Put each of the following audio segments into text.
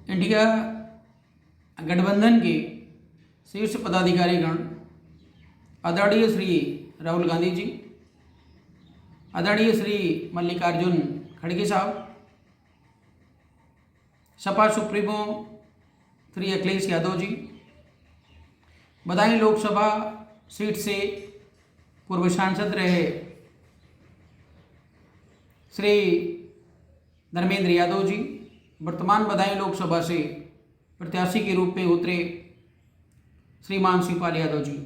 India गठबंधन के शीर्ष पदाधिकारीगण आदरणीय श्री राहुल गांधी जी, आदरणीय श्री मल्लिकार्जुन खड़गे साहब, सपा सुप्रीमो श्री अखिलेश यादव जी, बदायूं लोकसभा सीट से पूर्व सांसद रहे श्री धर्मेंद्र यादव जी, वर्तमान बदायूं लोकसभा से प्रत्याशी के रूप में उतरे श्रीमान शिवपाल यादव जी,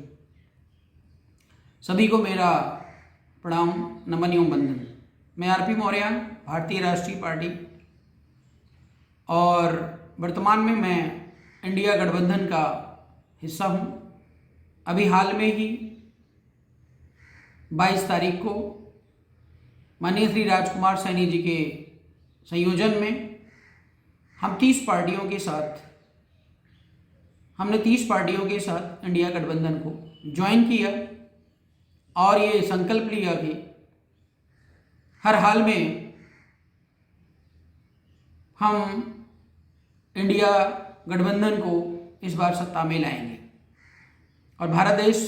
सभी को मेरा प्रणाम, नमन एवं वंदन। मैं आरपी मौर्य, भारतीय राष्ट्रीय पार्टी, और वर्तमान में मैं इंडिया गठबंधन का हिस्सा हूँ। अभी हाल में ही 22 तारीख को माननीय श्री राजकुमार सैनी जी के संयोजन में हमने 30 पार्टियों के साथ इंडिया गठबंधन को ज्वाइन किया और ये संकल्प लिया कि हर हाल में हम इंडिया गठबंधन को इस बार सत्ता में लाएंगे और भारत देश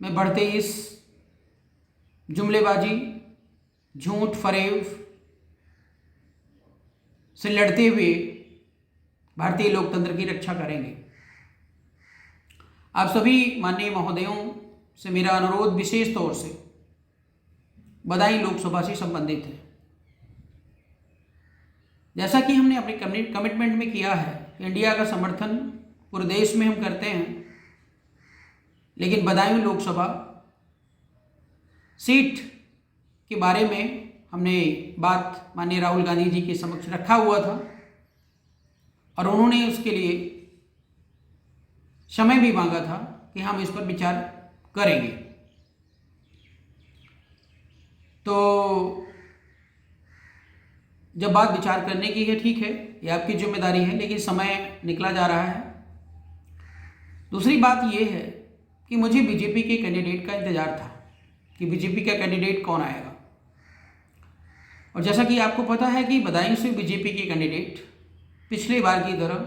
में बढ़ते इस जुमलेबाजी, झूठ फरेब से लड़ते हुए भारतीय लोकतंत्र की रक्षा करेंगे। आप सभी माननीय महोदयों से मेरा अनुरोध विशेष तौर से बदायूं लोकसभा से संबंधित है। जैसा कि हमने अपने कमिटमेंट में किया है कि इंडिया का समर्थन पूरे देश में हम करते हैं, लेकिन बदायूं लोकसभा सीट के बारे में हमने बात माननीय राहुल गांधी जी के समक्ष रखा हुआ था और उन्होंने उसके लिए समय भी मांगा था कि हम इस पर विचार करेंगे। तो जब बात विचार करने की है, ठीक है, ये आपकी जिम्मेदारी है, लेकिन समय निकला जा रहा है। दूसरी बात यह है कि मुझे बीजेपी के कैंडिडेट का इंतजार था कि बीजेपी का कैंडिडेट कौन आएगा, और जैसा कि आपको पता है कि बदायूं से बीजेपी के कैंडिडेट पिछले बार की तरह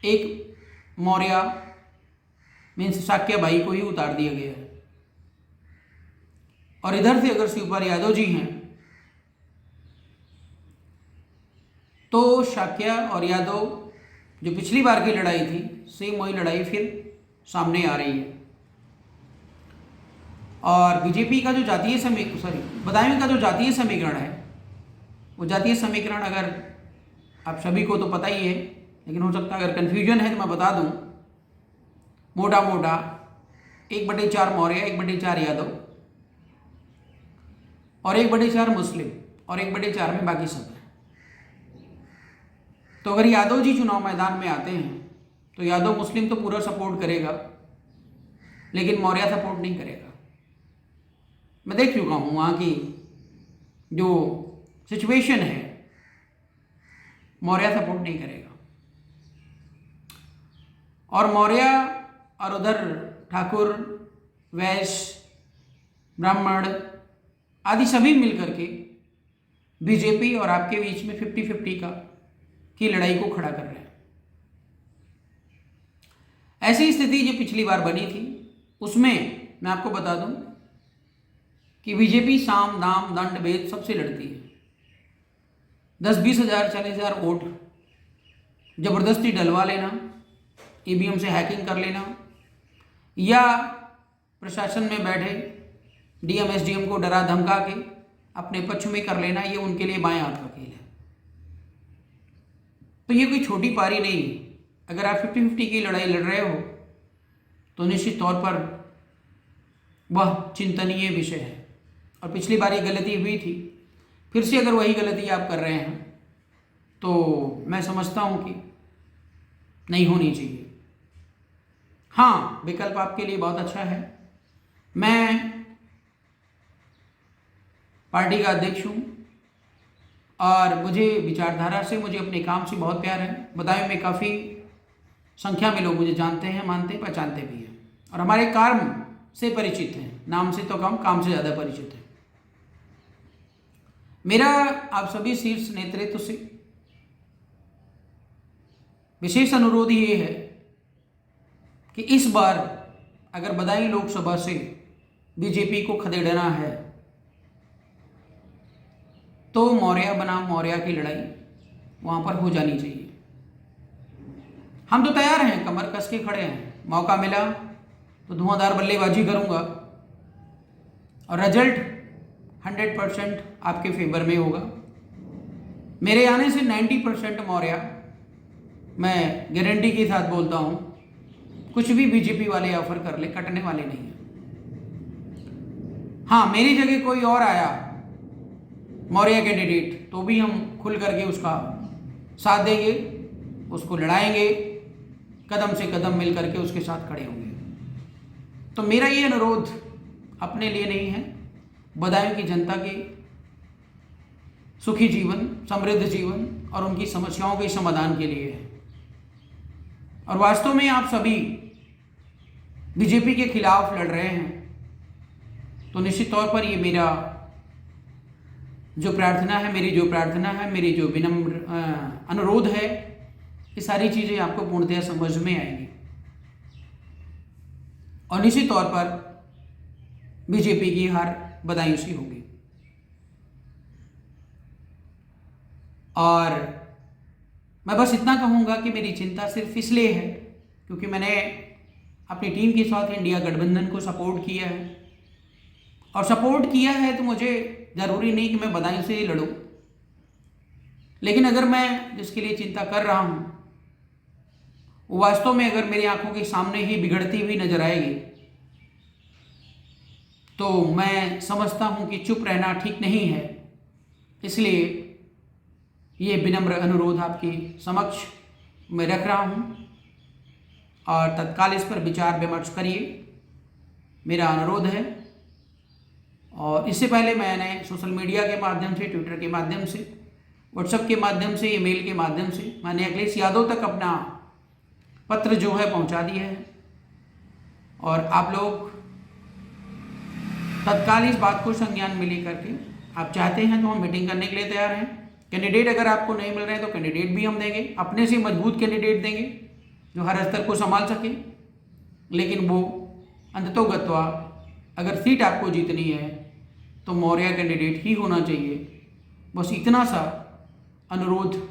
एक मौर्य मीन्स साक्या बाई को ही उतार दिया गया है, और इधर से अगर शिवपाल यादव जी हैं तो शाक्या और यादव जो पिछली बार की लड़ाई थी, सेम वही लड़ाई फिर सामने आ रही है। और बीजेपी का जो बदायूं का जो जातीय समीकरण है, वो जातीय समीकरण अगर आप सभी को तो पता ही है, लेकिन हो सकता है अगर कन्फ्यूजन है तो मैं बता दूं। मोटा 1/4 मौर्य, 1/4 यादव और 1/4 मुस्लिम और 1/4 में बाकी सब है। तो अगर यादव जी चुनाव मैदान में आते हैं तो यादव मुस्लिम तो पूरा सपोर्ट करेगा, लेकिन मौर्य सपोर्ट नहीं करेगा। मैं देख चुका हूँ वहाँ की जो सिचुएशन है, मौर्य सपोर्ट नहीं करेगा। और मौर्य और उधर ठाकुर, वैश्य, ब्राह्मण आदि सभी मिलकर के बीजेपी और आपके बीच में 50-50 की लड़ाई को खड़ा कर रहे हैं। ऐसी स्थिति जो पिछली बार बनी थी, उसमें मैं आपको बता दूं कि बीजेपी साम दाम दंड भेद सबसे लड़ती है। 10-20 हज़ार 40 हज़ार वोट जबरदस्ती डलवा लेना, ईवीएम से हैकिंग कर लेना, या प्रशासन में बैठे डीएम एसडीएम को डरा धमका के अपने पक्ष में कर लेना, ये उनके लिए बाएं हाथ का खेल है। तो ये कोई छोटी पारी नहीं है। अगर आप 50-50 की लड़ाई लड़ रहे हो तो निश्चित तौर पर वह चिंतनीय विषय है, और पिछली बार ये गलती हुई थी, फिर से अगर वही गलती आप कर रहे हैं तो मैं समझता हूँ कि नहीं होनी चाहिए। हाँ, विकल्प आपके लिए बहुत अच्छा है। मैं पार्टी का अध्यक्ष हूँ और मुझे विचारधारा से, मुझे अपने काम से बहुत प्यार है। बदायूं में काफ़ी संख्या में लोग मुझे जानते हैं, मानते हैं, पहचानते भी हैं, और हमारे काम से परिचित हैं। नाम से तो कम, काम से ज़्यादा परिचित हैं। मेरा आप सभी शीर्ष नेतृत्व से विशेष अनुरोध ये है कि इस बार अगर बदायूं लोकसभा से बीजेपी को खदेड़ना है तो मौर्या बनाम मौर्या की लड़ाई वहाँ पर हो जानी चाहिए। हम तो तैयार हैं, कमर कस के खड़े हैं, मौका मिला तो धुआंधार बल्लेबाजी करूँगा और रिजल्ट 100% आपके फेवर में होगा। मेरे आने से 90% मौर्या, मैं गारंटी के साथ बोलता हूँ, कुछ भी बीजेपी वाले ऑफर कर ले कटने वाले नहीं हैं। हाँ, मेरी जगह कोई और आया मौर्या कैंडिडेट तो भी हम खुल करके उसका साथ देंगे, उसको लड़ाएंगे, कदम से कदम मिल करके उसके साथ खड़े होंगे। तो मेरा ये अनुरोध अपने लिए नहीं है, बदायूं की जनता के सुखी जीवन, समृद्ध जीवन और उनकी समस्याओं के समाधान के लिए है। और वास्तव में आप सभी बीजेपी के खिलाफ लड़ रहे हैं तो निश्चित तौर पर ये मेरा जो प्रार्थना है, मेरी जो विनम्र अनुरोध है, ये सारी चीज़ें आपको पूर्णतः समझ में आएंगी और निश्चित तौर पर बीजेपी की हार बदायूं से होगी। और मैं बस इतना कहूँगा कि मेरी चिंता सिर्फ इसलिए है क्योंकि मैंने अपनी टीम के साथ इंडिया गठबंधन को सपोर्ट किया है, और सपोर्ट किया है तो मुझे ज़रूरी नहीं कि मैं बदायूं से ही लड़ूं, लेकिन अगर मैं जिसके लिए चिंता कर रहा हूँ वो वास्तव में अगर मेरी आंखों के सामने ही बिगड़ती हुई नजर आएगी तो मैं समझता हूँ कि चुप रहना ठीक नहीं है। इसलिए ये विनम्र अनुरोध आपके समक्ष मैं रख रहा हूँ और तत्काल इस पर विचार विमर्श करिए, मेरा अनुरोध है। और इससे पहले मैंने सोशल मीडिया के माध्यम से, ट्विटर के माध्यम से, व्हाट्सएप के माध्यम से, ईमेल के माध्यम से मैंने अखिलेश यादव तक अपना पत्र जो है पहुंचा दिया है और आप लोग तत्काल इस बात को संज्ञान में लेकर के आप चाहते हैं तो हम मीटिंग करने के लिए तैयार हैं। कैंडिडेट अगर आपको नहीं मिल रहे हैं तो कैंडिडेट भी हम देंगे, अपने से मजबूत कैंडिडेट देंगे जो हर स्तर को संभाल सके, लेकिन वो अंततोगत्वा अगर सीट आपको जीतनी है तो मौर्या कैंडिडेट ही होना चाहिए। बस इतना सा अनुरोध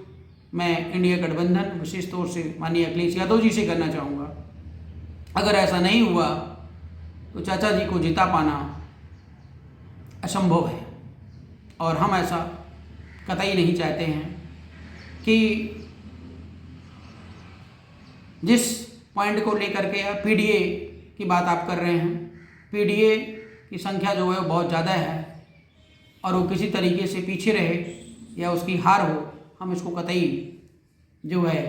मैं इंडिया गठबंधन, विशेष तौर से माननीय अखिलेश यादव जी से करना चाहूँगा। अगर ऐसा नहीं हुआ तो चाचा जी को जिता पाना असंभव है और हम ऐसा कतई नहीं चाहते हैं कि जिस पॉइंट को लेकर के या पीडीए की बात आप कर रहे हैं, पीडीए की संख्या जो है वो बहुत ज़्यादा है और वो किसी तरीके से पीछे रहे या उसकी हार हो, हम इसको कतई जो है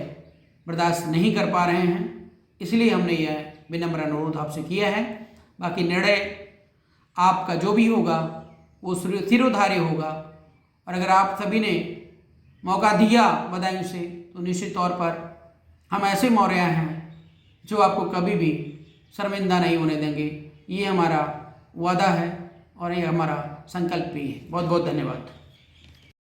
बर्दाश्त नहीं कर पा रहे हैं। इसलिए हमने यह विनम्र अनुरोध आपसे किया है। बाकी निर्णय आपका जो भी होगा वो सिरोधार्य होगा और अगर आप सभी ने मौका दिया बदायूं से तो निश्चित तौर पर हम ऐसे मौर्या हैं जो आपको कभी भी शर्मिंदा नहीं होने देंगे। ये हमारा वादा है और ये हमारा संकल्प भी है। बहुत बहुत धन्यवाद।